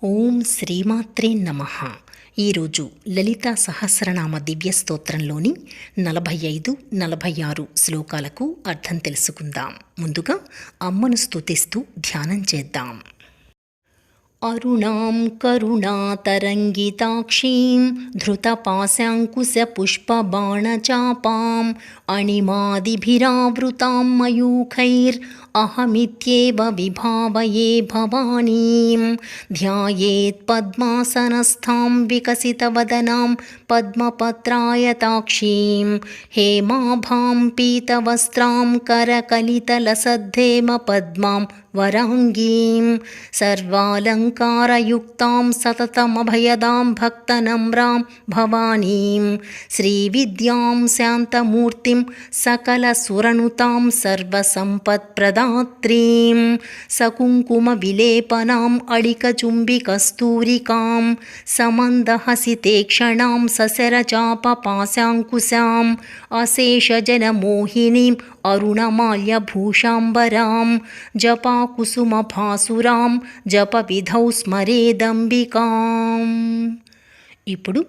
ఓం శ్రీమాత్రే నమః. ఈరోజు లలితా సహస్రనామ దివ్య స్తోత్రంలోని 45, 46 శ్లోకాలకు అర్థం తెలుసుకుందాం. ముందుగా అమ్మను స్తుతిస్తూ ధ్యానం చేద్దాం. అరుణాం కరుణాతరంగితాక్షీం ధృతపాశాంకుశపుష్పబాణచాపాం అణిమాదిభిరావృతాం మయూఖైర్ అహమిత్యేవ విభావయే భవానీం ధ్యాయేత్ పద్మాసనస్థాం వికసితవదనాం పద్మపత్రాయతాక్షీం హేమాభాం పీతవస్త్రాం కరకలితలసద్ధేమ పద్మాం వరాంగీం సర్వాలంకారయుక్తాం సతతమభయదాం భక్తనమ్రాం భవానీం శ్రీవిద్యాం శాంతమూర్తిం సకలసురనుతాం సర్వసంపత్ప్రదాత్రీం సకుంకుమవిలేపనాం అళికచుంబికస్తూరికాం సమందహసితేక్షణాం సశరచాపపాశాంకుశాం అశేషజనమోహినీం అరుణమాల్యభూషాంబరాం జపాకుసుమభాసురాం జపవిధౌ స్మరేదంబికాం. ఇప్పుడు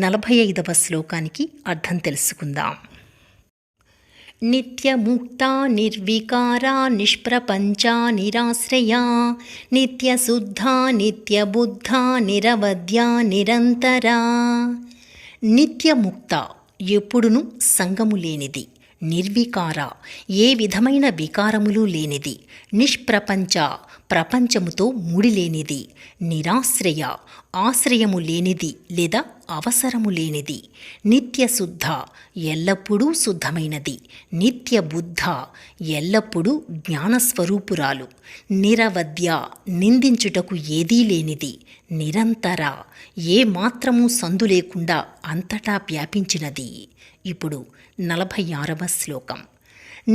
45వ శ్లోకానికి అర్థం తెలుసుకుందాం. నిత్యముక్తా నిర్వికారా నిష్ప్రపంచా నిరాశ్రయా నిత్యశుద్ధా నిత్యబుద్ధా నిరవధ్యా నిరంతరా. నిత్యముక్త ఎప్పుడును సంగము లేనిది, నిర్వికార ఏ విధమైన వికారములు లేనిది, నిష్ప్రపంచ ప్రపంచముతో ముడిలేనిది, నిరాశ్రయ ఆశ్రయము లేనిది లేదా అవసరము లేనిది, నిత్యశుద్ధ ఎల్లప్పుడూ శుద్ధమైనది, నిత్యబుద్ధ ఎల్లప్పుడూ జ్ఞానస్వరూపురాలు, నిరవధ్య నిందించుటకు ఏదీ లేనిది, నిరంతర ఏ మాత్రము సందు లేకుండా అంతటా వ్యాపించినది. ఇప్పుడు 46వ శ్లోకం.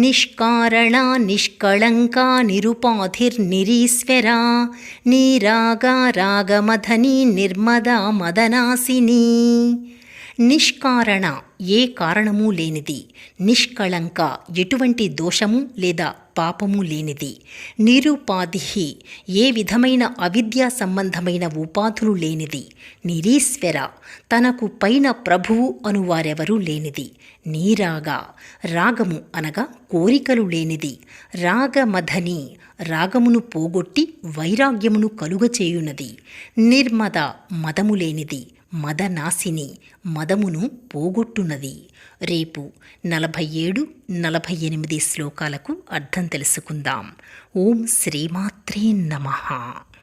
నిష్కారణా నిష్కళంకా నిరుపాధిర్నిరీశ్వరా నీరాగా రాగమథనీ నిర్మదా మదనాసిని. నిష్కారణ ఏ కారణము లేనిది, నిష్కళంక ఎటువంటి దోషము లేదా పాపము లేనిది, నిరుపాధి ఏ విధమైన అవిద్యా సంబంధమైన ఉపాధులు లేనిది, నిరీశ్వర తనకు పైన ప్రభువు అనువారెవరూ లేనిది, నీరాగా రాగము అనగా కోరికలు లేనిది, రాగమధని రాగమును పోగొట్టి వైరాగ్యమును కలుగచేయునది, నిర్మద మదము లేనిది, మదనాశిని మదమును పోగొట్టునది. రేపు 47, 48 శ్లోకాలకు అర్థం తెలుసుకుందాం. ఓం శ్రీమాత్రే నమః.